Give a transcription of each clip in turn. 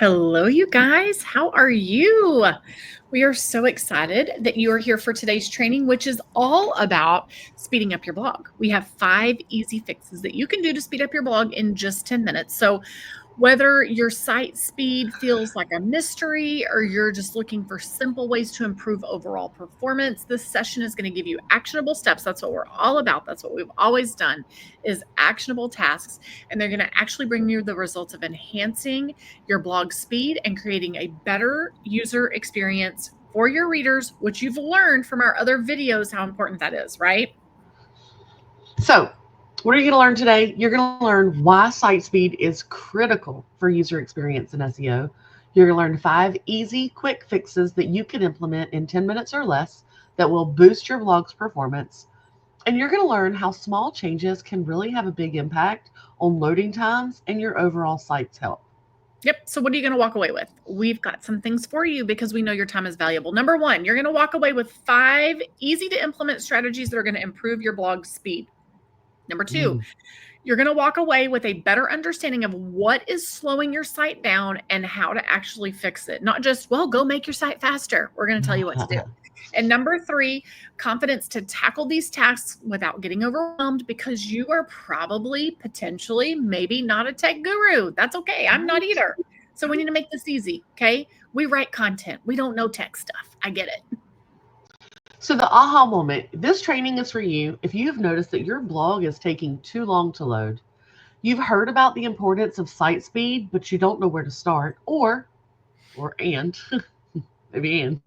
Hello, you guys. How are you? We are so excited that you are here for today's training, which is all about speeding up your blog. We have 5 easy fixes that you can do to speed up your blog in just 10 minutes. So, whether your site speed feels like a mystery or you're just looking for simple ways to improve overall performance, this session is going to give you actionable steps. That's what we're all about. That's what we've always done is actionable tasks. And they're going to actually bring you the results of enhancing your blog speed and creating a better user experience for your readers, which you've learned from our other videos how important that is, right? So, what are you going to learn today? You're going to learn why site speed is critical for user experience in SEO. You're going to learn 5 easy, quick fixes that you can implement in 10 minutes or less that will boost your blog's performance. And you're going to learn how small changes can really have a big impact on loading times and your overall site's health. Yep. So what are you going to walk away with? We've got some things for you because we know your time is valuable. Number 1, you're going to walk away with 5 easy to implement strategies that are going to improve your blog speed. Number 2, you're going to walk away with a better understanding of what is slowing your site down and how to actually fix it. Not just, well, go make your site faster. We're going to tell you what to do. And number 3, confidence to tackle these tasks without getting overwhelmed because you are probably, potentially, maybe not a tech guru. That's okay. I'm not either. So we need to make this easy, okay? We write content. We don't know tech stuff. I get it. So the aha moment, this training is for you if you've noticed that your blog is taking too long to load. You've heard about the importance of site speed, but you don't know where to start, maybe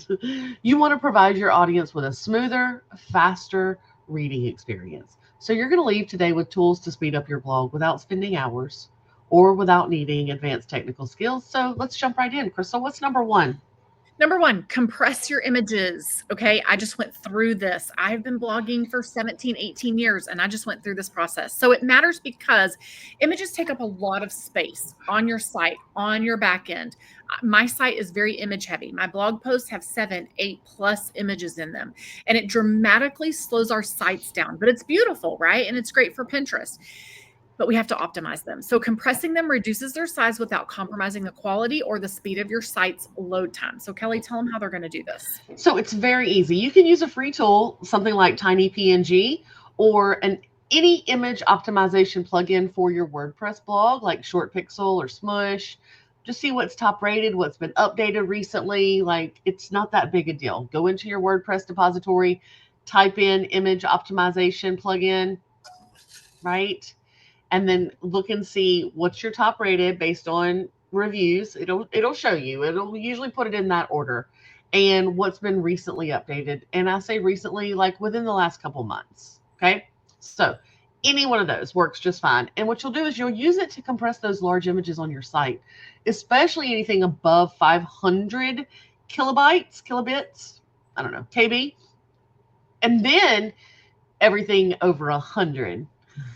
you want to provide your audience with a smoother, faster reading experience. So you're going to leave today with tools to speed up your blog without spending hours or without needing advanced technical skills. So let's jump right in. Crystal, what's number 1? Number 1, compress your images. Okay. I just went through this. I've been blogging for 17, 18 years, and I just went through this process. So it matters because images take up a lot of space on your site, on your back end. My site is very image heavy. My blog posts have 7, 8+ images in them, and it dramatically slows our sites down, but it's beautiful, right? And it's great for Pinterest. But we have to optimize them. So compressing them reduces their size without compromising the quality or the speed of your site's load time. So Kelly, tell them how they're going to do this. So it's very easy. You can use a free tool, something like Tiny PNG, or any image optimization plugin for your WordPress blog, like Short Pixel or Smush. Just see what's top rated, what's been updated recently. Like, it's not that big a deal. Go into your WordPress depository, type in image optimization plugin, right? And then look and see what's your top rated based on reviews. It'll show you. It'll usually put it in that order, and what's been recently updated. And I say recently, like within the last couple months. Okay, so any one of those works just fine. And what you'll do is you'll use it to compress those large images on your site, especially anything above 500 kilobits. I don't know, KB, and then everything over 100.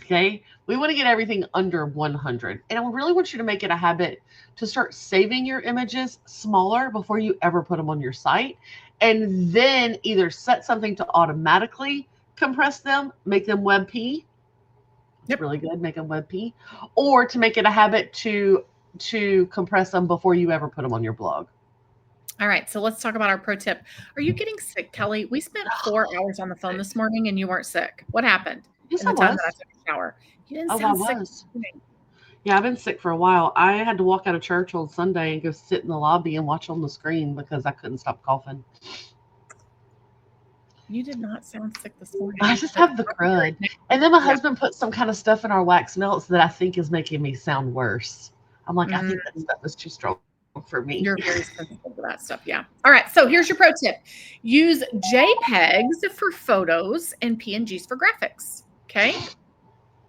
Okay, we want to get everything under 100. And I really want you to make it a habit to start saving your images smaller before you ever put them on your site. And then either set something to automatically compress them, make them WebP. Yep. Really good, make them WebP. Or to make it a habit to compress them before you ever put them on your blog. All right, so let's talk about our pro tip. Are you getting sick, Kelly? We spent 4 hours on the phone this morning and you weren't sick. What happened? Yes, in the time that I took a shower. You didn't sound sick. Yeah, I've been sick for a while. I had to walk out of church on Sunday and go sit in the lobby and watch on the screen because I couldn't stop coughing. You did not sound sick this morning. I just have the crud. And then my husband put some kind of stuff in our wax melts that I think is making me sound worse. I'm like, I think that stuff is too strong for me. You're very sensitive to that stuff, yeah. All right, so here's your pro tip. Use JPEGs for photos and PNGs for graphics, okay?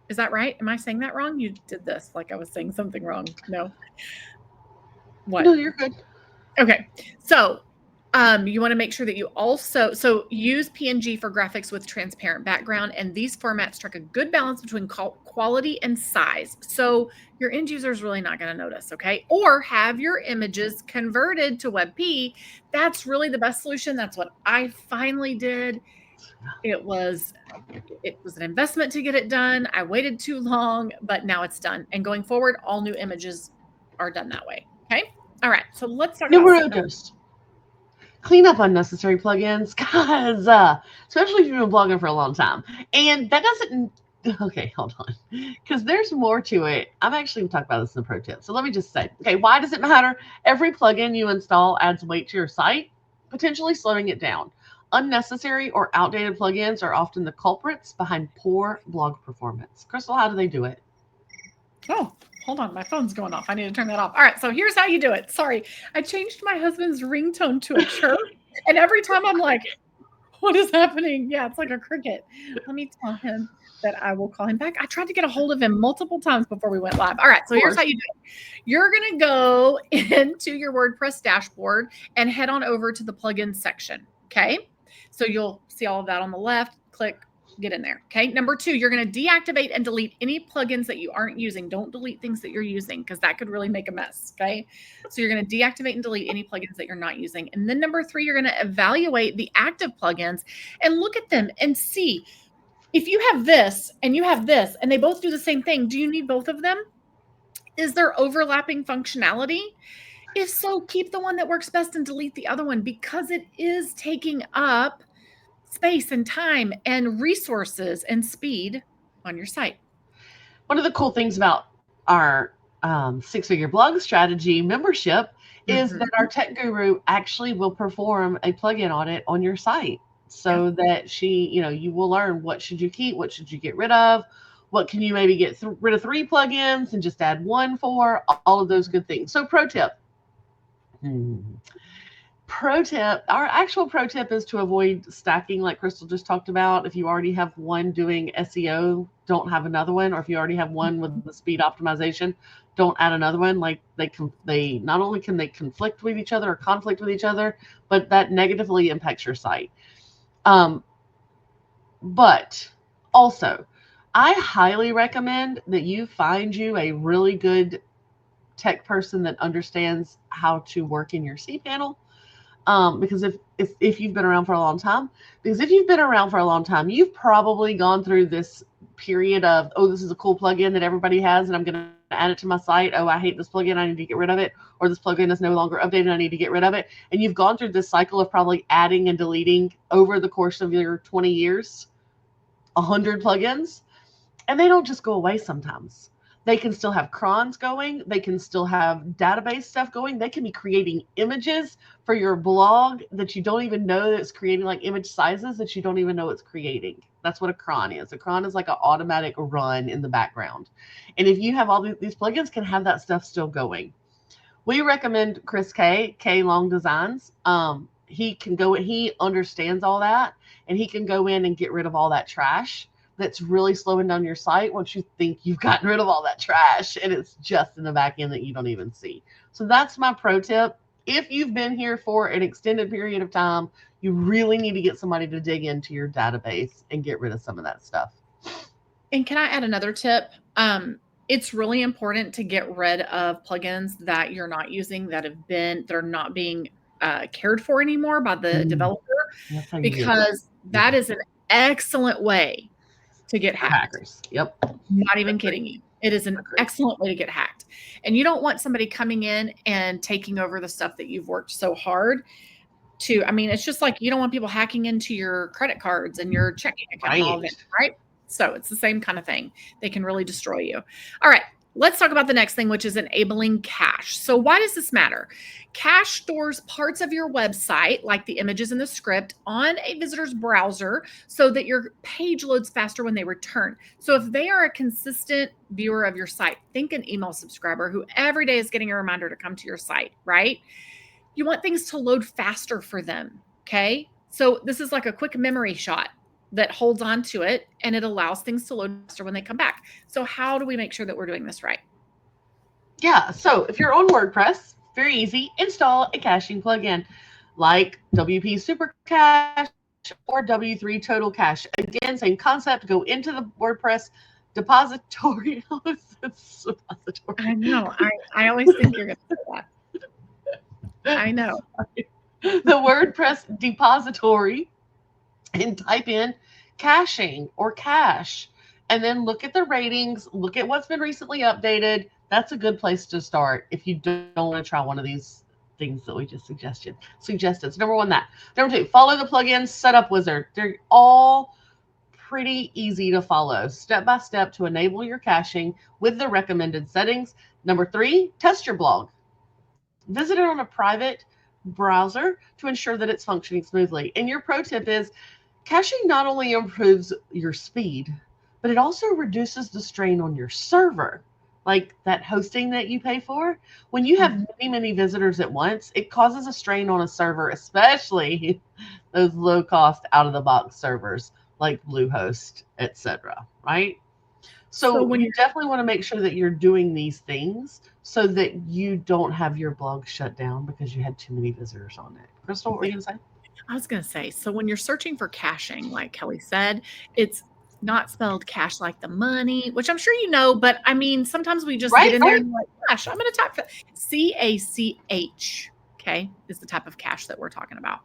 Is that right? Am I saying that wrong? You did this like I was saying something wrong. No? What? No, you're good. Okay, so you want to make sure that you also, use PNG for graphics with transparent background, and these formats strike a good balance between quality and size. So your end user is really not going to notice, okay? Or have your images converted to WebP. That's really the best solution. That's what I finally did. It was an investment to get it done. I waited too long, but now it's done. And going forward, all new images are done that way, okay? All right, so let's talk about Numero dos. Clean up unnecessary plugins, guys, especially if you've been blogging for a long time. And that doesn't, okay, hold on, because there's more to it. I'm actually going to talk about this in the pro tip. So let me just say, okay, why does it matter? Every plugin you install adds weight to your site, potentially slowing it down. Unnecessary or outdated plugins are often the culprits behind poor blog performance. Crystal, how do they do it? Oh, hold on. My phone's going off. I need to turn that off. All right. So here's how you do it. Sorry. I changed my husband's ringtone to a chirp. And every time I'm like, what is happening? Yeah, it's like a cricket. Let me tell him that I will call him back. I tried to get a hold of him multiple times before we went live. All right. So here's how you do it. You're going to go into your WordPress dashboard and head on over to the plugins section. Okay. So you'll see all of that on the left. Click. Get in there. Okay. Number 2, you're going to deactivate and delete any plugins that you aren't using. Don't delete things that you're using because that could really make a mess. Okay. So you're going to deactivate and delete any plugins that you're not using. And then number 3, you're going to evaluate the active plugins and look at them and see if you have this and you have this and they both do the same thing. Do you need both of them? Is there overlapping functionality? If so, keep the one that works best and delete the other one because it is taking up space and time and resources and speed on your site. One of the cool things about our 6-figure blog strategy membership is that our tech guru actually will perform a plugin audit on your site so that you will learn what should you keep, what should you get rid of, what can you maybe get rid of 3 plugins and just add 1 for, all of those good things. So pro tip. Our actual pro tip is to avoid stacking like Crystal just talked about. If you already have one doing SEO, don't have another one. Or if you already have one with the speed optimization, don't add another one. Like they not only can they conflict with each other or conflict with each other, but that negatively impacts your site. But also, I highly recommend that you find you a really good tech person that understands how to work in your cPanel. Because if you've been around for a long time, you've probably gone through this period of, oh, this is a cool plugin that everybody has and I'm going to add it to my site. Oh, I hate this plugin. I need to get rid of it. Or this plugin is no longer updated. I need to get rid of it. And you've gone through this cycle of probably adding and deleting over the course of your 20 years, 100 plugins, and they don't just go away sometimes. They can still have crons going. They can still have database stuff going. They can be creating images for your blog that you don't even know that it's creating, like image sizes that you don't even know it's creating. That's what a cron is. A cron is like an automatic run in the background. And if you have all these plugins can have that stuff still going. We recommend Chris K Long Designs. He understands all that, and he can go in and get rid of all that trash that's really slowing down your site once you think you've gotten rid of all that trash and it's just in the back end that you don't even see. So that's my pro tip. If you've been here for an extended period of time, you really need to get somebody to dig into your database and get rid of some of that stuff. And can I add another tip? It's really important to get rid of plugins that you're not using that are not being cared for anymore by the developer, because that is an excellent way to get hacked. Hackers. Yep. Not even kidding you. It is an excellent way to get hacked. And you don't want somebody coming in and taking over the stuff that you've worked so hard to. I mean, it's just like you don't want people hacking into your credit cards and your checking account and all of it, right? So it's the same kind of thing. They can really destroy you. All right. Let's talk about the next thing, which is enabling cache. So why does this matter? Cache stores parts of your website, like the images and the script, on a visitor's browser so that your page loads faster when they return. So if they are a consistent viewer of your site, think an email subscriber who every day is getting a reminder to come to your site, right? You want things to load faster for them, okay? So this is like a quick memory shot that holds on to it, and it allows things to load faster when they come back. So how do we make sure that we're doing this right? Yeah, so if you're on WordPress, very easy, install a caching plugin like WP Super Cache or W3 Total Cache. Again, same concept, go into the WordPress depository. I know, I always think you're going to say that. I know. The WordPress depository, and type in caching or cache, and then look at the ratings, look at what's been recently updated, That's a good place to start if you don't want to try one of these things that we just suggested. So number one, that. Number two, follow the plugin setup wizard. They're all pretty easy to follow, step by step to enable your caching with the recommended settings. Number three, test your blog. Visit it on a private browser to ensure that it's functioning smoothly. And your pro tip is caching not only improves your speed, but it also reduces the strain on your server. Like that hosting that you pay for, when you have many visitors at once, it causes a strain on a server, especially those low cost out of the box servers like Bluehost, etc. Right? So So when you definitely want to make sure that you're doing these things so that you don't have your blog shut down because you had too many visitors on it. Crystal, what were you going to say? I was going to say, so when you're searching for caching, like Kelly said, it's not spelled cash like the money, which I'm sure you know, but I mean, sometimes we just get Right, in there right. and we're like, gosh, I'm going to type CACH. Okay, is the type of cache that we're talking about.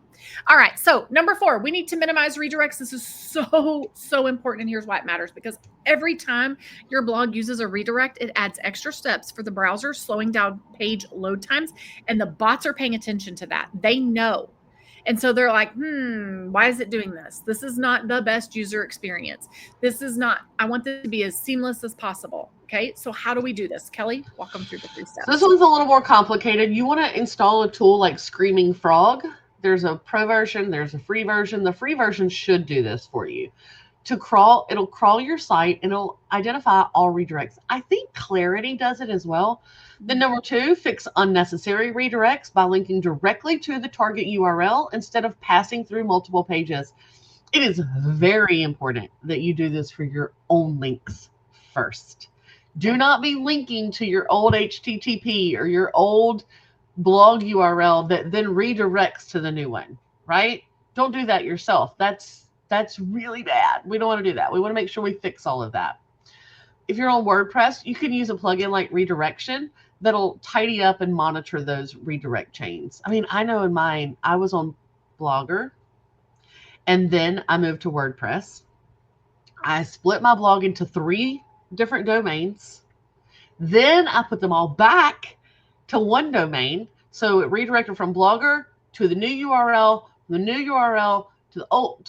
All right, so number 4, we need to minimize redirects. This is so important, and here's why it matters, because every time your blog uses a redirect, it adds extra steps for the browser, slowing down page load times, and the bots are paying attention to that. They know. And so they're like, why is it doing this? This is not the best user experience. This is not, I want this to be as seamless as possible. Okay, so how do we do this? Kelly, walk them through the 3 So this steps. one's a little more complicated. You want to install a tool like Screaming Frog. There's a pro version, there's a free version. The free version should do this for you. It'll crawl your site and it'll identify all redirects. I think Clarity does it as well. Then number 2, fix unnecessary redirects by linking directly to the target URL instead of passing through multiple pages. It is very important that you do this for your own links first. Do not be linking to your old HTTP or your old blog URL that then redirects to the new one, right? Don't do that yourself. That's really bad. We don't want to do that. We want to make sure we fix all of that. If you're on WordPress, you can use a plugin like Redirection that'll tidy up and monitor those redirect chains. I mean, I know in mine, I was on Blogger and then I moved to WordPress. I split my blog into 3 different domains. Then I put them all back to one domain. So it redirected from Blogger to the new URL, the new URL to the old,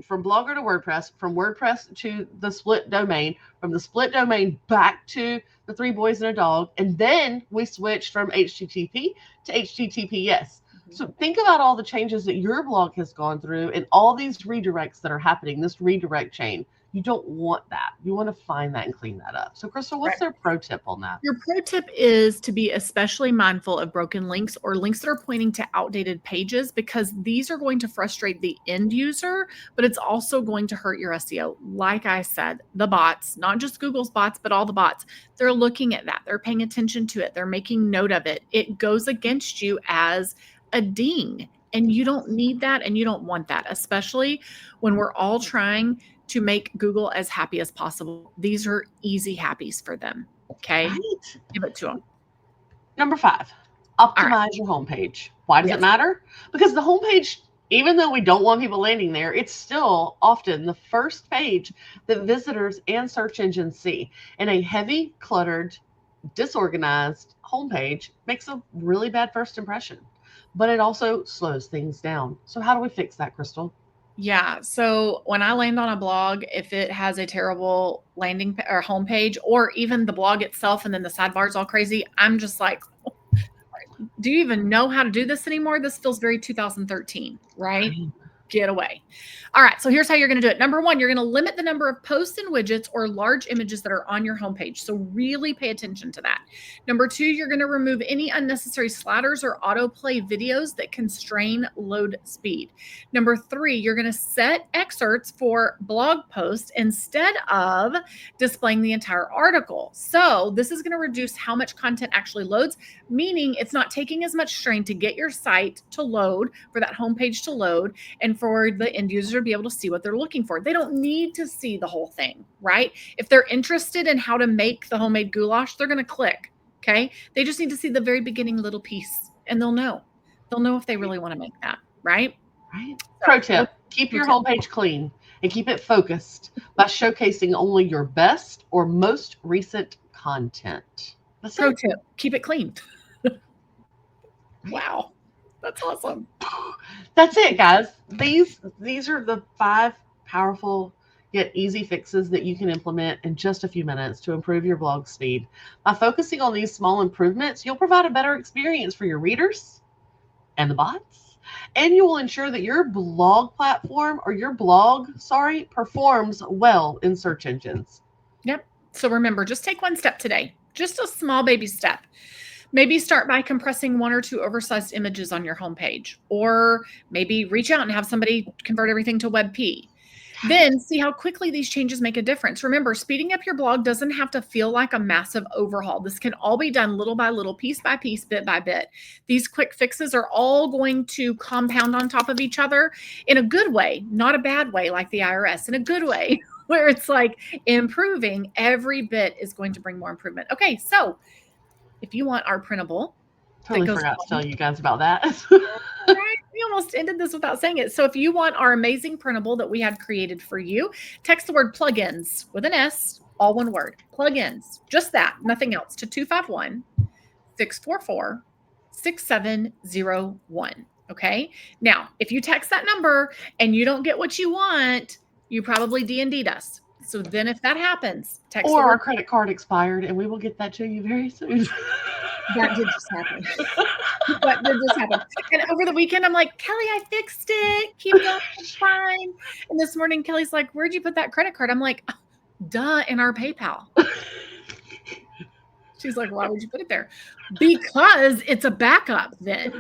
from Blogger to WordPress, from WordPress to the split domain, from the split domain back to the 3 boys and a dog, and then we switched from HTTP to HTTPS. So think about all the changes that your blog has gone through and all these redirects that are happening, this redirect chain. You don't want that. You want to find that and clean that up. So, Crystal, what's their pro tip on that? Your pro tip is to be especially mindful of broken links or links that are pointing to outdated pages, because these are going to frustrate the end user, but it's also going to hurt your SEO. Like I said, the bots, not just Google's bots, but all the bots, they're looking at that. They're paying attention to it. They're making note of it. It goes against you as a ding, and you don't need that and you don't want that, especially when we're all trying to make Google as happy as possible. These are easy happies for them. Okay. Right? Give it to them. Number 5, optimize your homepage. Why does it matter? Because the homepage, even though we don't want people landing there, it's still often the first page that visitors and search engines see. And a heavy, cluttered, disorganized homepage makes a really bad first impression, but it also slows things down. So how do we fix that, Crystal? Yeah. So when I land on a blog, if it has a terrible landing or homepage, or even the blog itself and then the sidebar's all crazy, I'm just like, do you even know how to do this anymore? This feels very 2013, right? Get away. All right, so here's how you're going to do it. Number 1, you're going to limit the number of posts and widgets or large images that are on your homepage. So really pay attention to that. Number 2, you're going to remove any unnecessary sliders or autoplay videos that constrain load speed. Number 3, you're going to set excerpts for blog posts instead of displaying the entire article. So this is going to reduce how much content actually loads, meaning it's not taking as much strain to get your site to load, for that homepage to load, and for the end user to be able to see what they're looking for. They don't need to see the whole thing, right? If they're interested in how to make the homemade goulash, they're going to click, okay? They just need to see the very beginning little piece, and they'll know. They'll know if they really want to make that, right? Right. Pro tip, keep your homepage clean and keep it focused by showcasing only your best or most recent content. That's Pro it. tip, keep it clean. Wow. That's awesome. That's it, guys. These are the 5 powerful yet easy fixes that you can implement in just a few minutes to improve your blog speed. By focusing on these small improvements, you'll provide a better experience for your readers and the bots, and you will ensure that your blog platform or your blog, performs well in search engines. Yep. So remember, just take one step today, just a small baby step. Maybe start by compressing 1 or 2 oversized images on your homepage, or maybe reach out and have somebody convert everything to WebP. Then see how quickly these changes make a difference. Remember, speeding up your blog doesn't have to feel like a massive overhaul. This can all be done little by little, piece by piece, bit by bit. These quick fixes are all going to compound on top of each other in a good way, not a bad way like the IRS, in a good way where it's like improving. Every bit is going to bring more improvement. Okay, so if you want our printable, Totally forgot to tell you guys about that. right? We almost ended this without saying it. So if you want our amazing printable that we had created for you, text the word plugins with an S, all one word, plugins, just that, nothing else, to 251 644 6701. Okay. Now, if you text that number and you don't get what you want, you probably D&D'd us. So then if that happens, text Or the word our credit card expired, and we will get that to you very soon. that did just happen. That did just happen. And over the weekend, I'm like, Kelli, I fixed it. Keep going. It's fine. And this morning, Kelly's like, where'd you put that credit card? I'm like, duh, in our PayPal. She's like, why would you put it there? Because it's a backup then.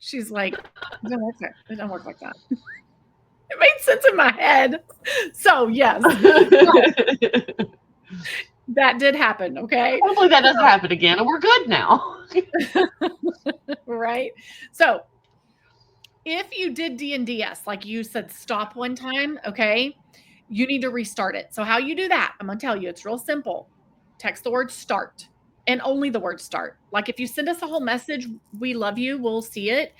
She's like, it don't work there. It don't work like that. It made sense in my head. So yes, that did happen. Okay. Hopefully that doesn't happen again, and we're good now. Right. So if you did D&DS, like you said, stop one time, okay, you need to restart it. So how you do that, I'm going to tell you, it's real simple. Text the word start and only the word start. Like if you send us a whole message, we love you, we'll see it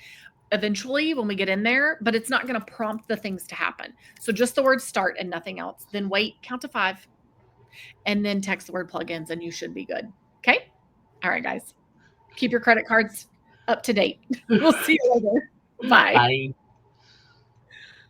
eventually when we get in there, but it's not going to prompt the things to happen. So just the word start and nothing else. Then wait, count to 5, and then text the word plugins and you should be good. Okay. All right, guys. Keep your credit cards up to date. We'll see you later. Bye. Bye.